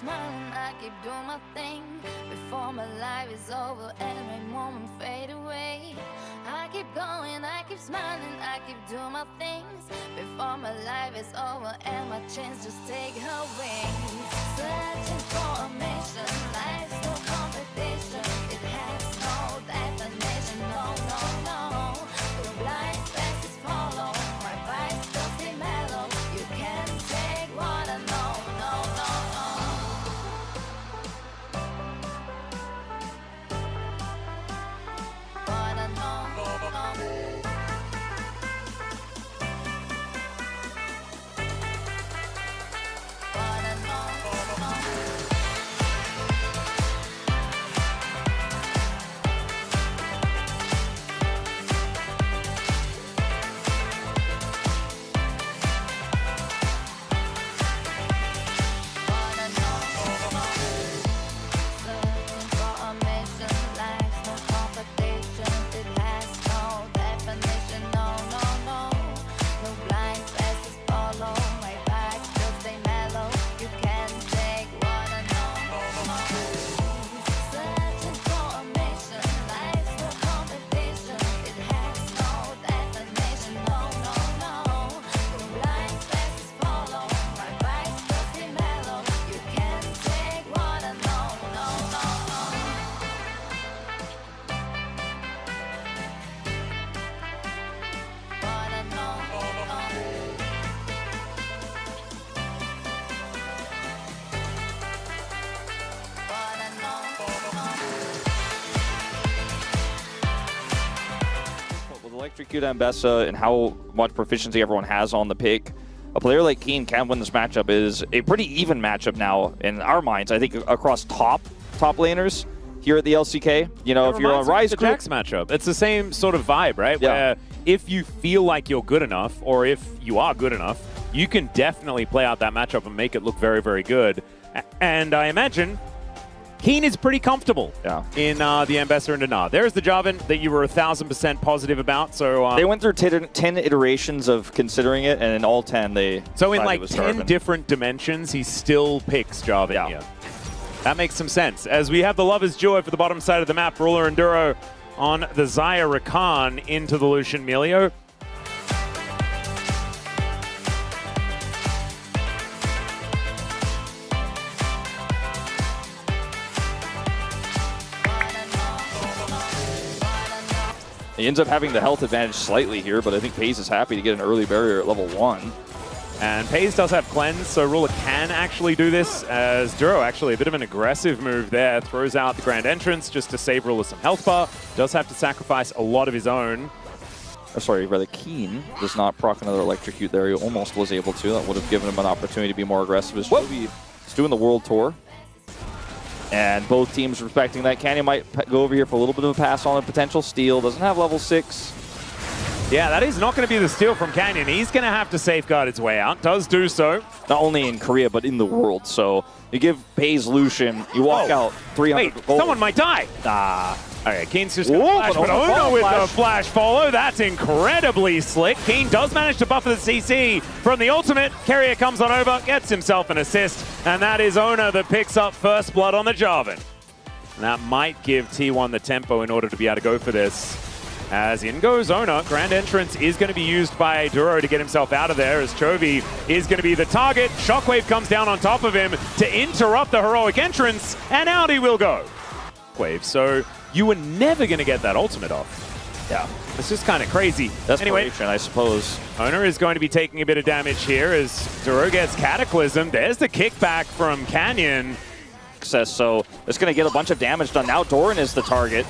smiling, I keep doing my thing. Before my life is over and my moment fade away. I keep going, I keep smiling, I keep doing my things. Before my life is over and my chance just take her wings. Searching for a mission, life's no competition. It has no definition, no, no, no. The blind faces follow, my vibes just stay mellow. You can't take what I know, no, no, no. What I know, no. What I know, no. Electrocute Ambessa and how much proficiency everyone has on the pick, a player like Kiin can win this matchup. Is a pretty even matchup now in our minds, I think, across top laners here at the LCK. You know, if you're on Rise group, Jax matchup, it's the same sort of vibe, right? Yeah. Where if you feel like you're good enough, or if you are good enough, you can definitely play out that matchup and make it look very, very good. And I imagine Kiin is pretty comfortable in the Ambessa and Na'R. There's the Jarvan that you were 1000% positive about. So they went through 10 iterations of considering it, and in all 10 they so in like 10 Jarvan. Different dimensions, he still picks Jarvan here. That makes some sense. As we have the Lovers Duo for the bottom side of the map, Ruler and Duro on the Xayah Rakan into the Lucian Melio. He ends up having the health advantage slightly here, but I think FaZe is happy to get an early barrier at level 1. And FaZe does have Cleanse, so Ruler can actually do this, as Duro actually a bit of an aggressive move there. Throws out the Grand Entrance just to save Ruler some health bar. Does have to sacrifice a lot of his own. Sorry, rather Kiin does not proc another Electrocute there. He almost was able to. That would have given him an opportunity to be more aggressive. As Chovy is doing the World Tour. And both teams respecting that. Canyon might go over here for a little bit of a pass on a potential steal. Doesn't have level 6. Yeah, that is not going to be the steal from Canyon. He's going to have to safeguard his way out. Does do so. Not only in Korea, but in the world. So you give FaZe Lucian, you walk out 300 Wait, gold. someone might die. Okay, Kiin's just going to flash, but Ono with the flash follow. That's incredibly slick. Kiin does manage to buffer the CC from the ultimate. Keria comes on over, gets himself an assist, and that is Ono that picks up first blood on the Jarvan. And that might give T1 the tempo in order to be able to go for this. As in goes Ona. Grand Entrance is going to be used by Duro to get himself out of there, as Chovy is going to be the target. Shockwave comes down on top of him to interrupt the heroic entrance, and out he will go. Wave. So you were never going to get that ultimate off. Yeah, it's just kind of crazy. Anyway, I suppose. Ona is going to be taking a bit of damage here as Duro gets Cataclysm. There's the kickback from Canyon. So it's going to get a bunch of damage done. Now Doran is the target.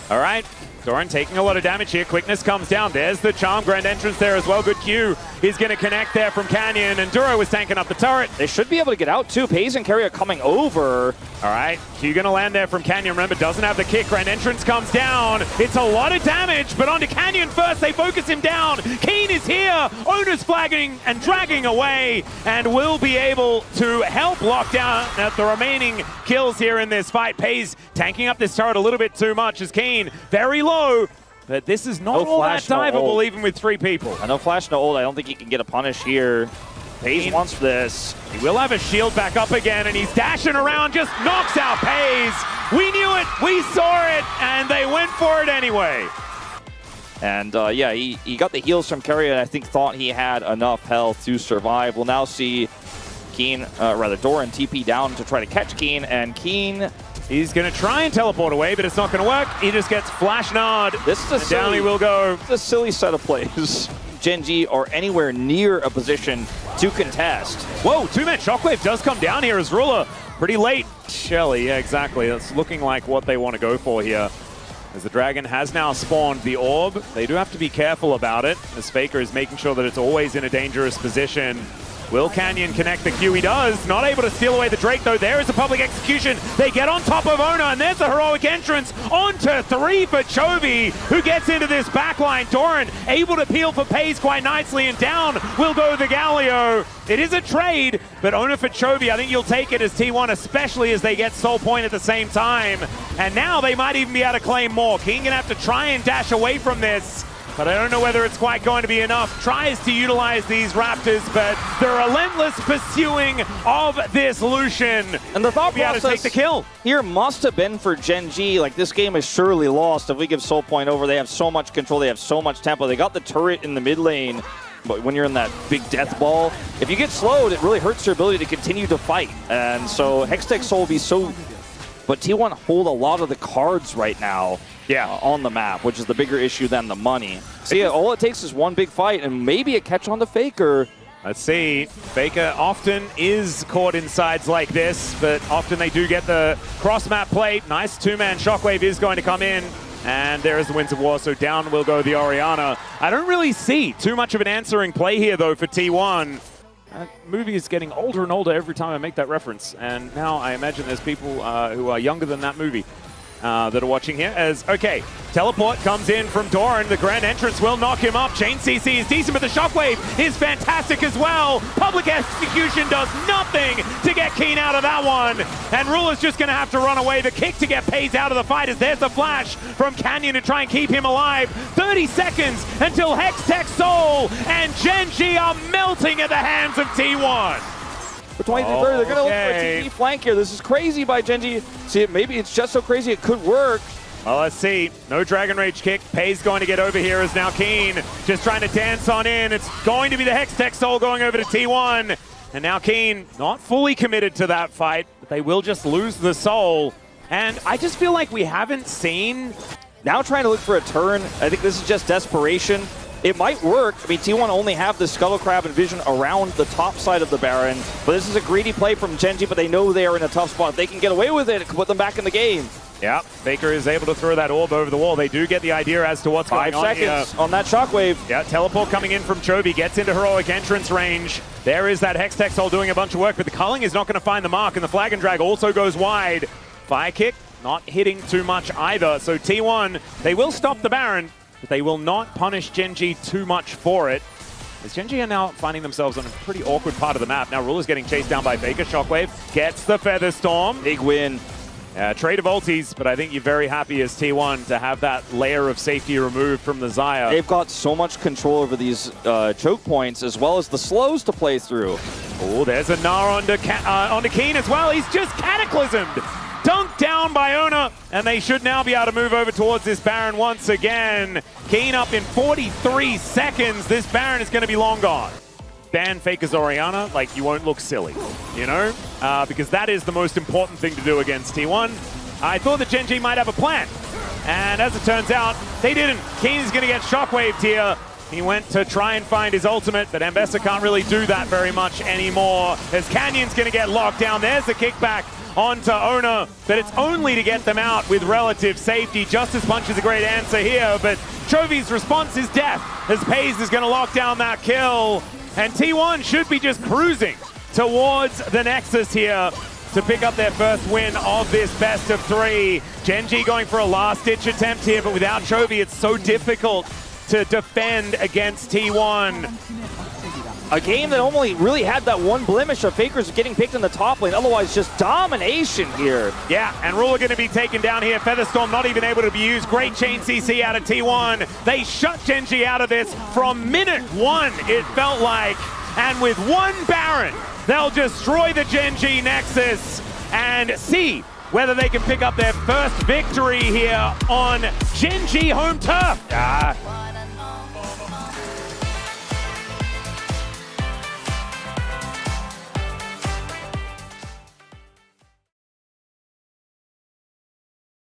All right. Doran taking a lot of damage here. Quickness comes down. There's the Charm Grand Entrance there as well. Good Q is going to connect there from Canyon, and Duro is tanking up the turret. They should be able to get out too. FaZe and Keria coming over. All right, Q going to land there from Canyon. Remember, doesn't have the kick. Grand Entrance comes down. It's a lot of damage, but onto Canyon first. They focus him down. Kiin is here. Ona's flagging and dragging away, and will be able to help lock down at the remaining kills here in this fight. FaZe tanking up this turret a little bit too much as Kiin very low. But this is not all that diveable, even with 3 people. I know Flash no ult. I don't think he can get a punish here. FaZe wants this. He will have a shield back up again, and he's dashing around, just knocks out FaZe. We knew it, we saw it, and they went for it anyway. And yeah, he got the heals from Keria, and I think thought he had enough health to survive. We'll now see Doran TP down to try to catch Kiin, and Kiin, he's going to try and teleport away, but it's not going to work. He just gets flash nod. This is a silly, down he will go. This is a silly set of plays. GEN are anywhere near a position to contest. Whoa, two-man shockwave does come down here as Ruler. Pretty late. Shelly, yeah, exactly. That's looking like what they want to go for here. As the Dragon has now spawned the orb, they do have to be careful about it, as Faker is making sure that it's always in a dangerous position. Will Canyon connect the Q? He does. Not able to steal away the Drake, though. There is a public execution. They get on top of Ona, and there's a heroic entrance onto 3 for Chovy, who gets into this backline. Doran able to peel for FaZe quite nicely, and down will go the Galio. It is a trade, but Ona for Chovy, I think you'll take it as T1, especially as they get Soul Point at the same time. And now they might even be able to claim more. Kiin gonna have to try and dash away from this, but I don't know whether it's quite going to be enough. Tries to utilize these Raptors, but the relentless pursuing of this Lucian. And the thought process to take the kill here must have been for GEN, like this game is surely lost if we give Soul Point over. They have so much control, they have so much tempo. They got the turret in the mid lane, but when you're in that big death ball, if you get slowed, it really hurts your ability to continue to fight. And so Hextech Soul will be so... But T1 hold a lot of the cards right now on the map, which is the bigger issue than the money. So yeah, all it takes is one big fight and maybe a catch on the Faker. Let's see. Faker often is caught in sides like this, but often they do get the cross-map play. Nice two-man shockwave is going to come in. And there is the Winds of War, so down will go the Orianna. I don't really see too much of an answering play here, though, for T1. That movie is getting older and older every time I make that reference. And now I imagine there's people who are younger than that movie that are watching here. As, okay, teleport comes in from Doran. The grand entrance will knock him up. Chain CC is decent, but the shockwave is fantastic as well. Public execution does nothing to get Kiin out of that one. And Ruler's just going to have to run away. The kick to get FaZe out of the fight as there's the flash from Canyon to try and keep him alive. 30 seconds until Hextech Soul and GEN are melting at the hands of T1. For 23 they're going to look for a TP flank here. This is crazy by GEN. See, maybe it's just so crazy it could work. Well, let's see. No Dragon Rage kick. Pay's going to get over here as now Kiin just trying to dance on in. It's going to be the Hextech Soul going over to T1. And now Kiin not fully committed to that fight, but they will just lose the Soul. And I just feel like we haven't seen... Now trying to look for a turn. I think this is just desperation. It might work. I mean, T1 only have the Scuttle Crab and Vision around the top side of the Baron, but this is a greedy play from GEN, but they know they are in a tough spot. If they can get away with it, it can put them back in the game. Yeah, Faker is able to throw that orb over the wall. They do get the idea as to what's going on here. 5 seconds on that shockwave. Yeah, teleport coming in from Chovy, gets into heroic entrance range. There is that Hextech Soul doing a bunch of work, but the culling is not going to find the mark, and the Flag and Drag also goes wide. Fire kick, not hitting too much either. So T1, they will stop the Baron, but they will not punish GEN too much for it. As GEN are now finding themselves on a pretty awkward part of the map. Now Ruler's getting chased down by Faker. Shockwave gets the Feather Storm. Big win. Trade of ultis, but I think you're very happy as T1 to have that layer of safety removed from the Xayah. They've got so much control over these choke points as well as the slows to play through. Oh, there's a Gnar onto Kiin as well. He's just cataclysmed. Dunked down by Ona, and they should now be able to move over towards this Baron once again. Kiin up in 43 seconds. This Baron is going to be long gone. Ban Faker's Orianna, like you won't look silly, you know? Because that is the most important thing to do against T1. I thought that GEN might have a plan, and as it turns out, they didn't. Kiin is going to get shockwaved here. He went to try and find his ultimate, but Ambessa can't really do that very much anymore. As Canyon's going to get locked down. There's the kickback onto Ona, but it's only to get them out with relative safety. Justice Punch is a great answer here, but Chovy's response is death, as FaZe is going to lock down that kill. And T1 should be just cruising towards the Nexus here to pick up their first win of this best of 3. GEN going for a last-ditch attempt here, but without Chovy, it's so difficult to defend against T1. A game that only really had that one blemish of Fakers getting picked in the top lane, otherwise just domination here. Yeah, and Ruler going to be taken down here. Featherstorm not even able to be used. Great chain CC out of T1. They shut GEN out of this from minute 1, it felt like. And with one Baron, they'll destroy the GEN Nexus and see whether they can pick up their first victory here on GEN home turf.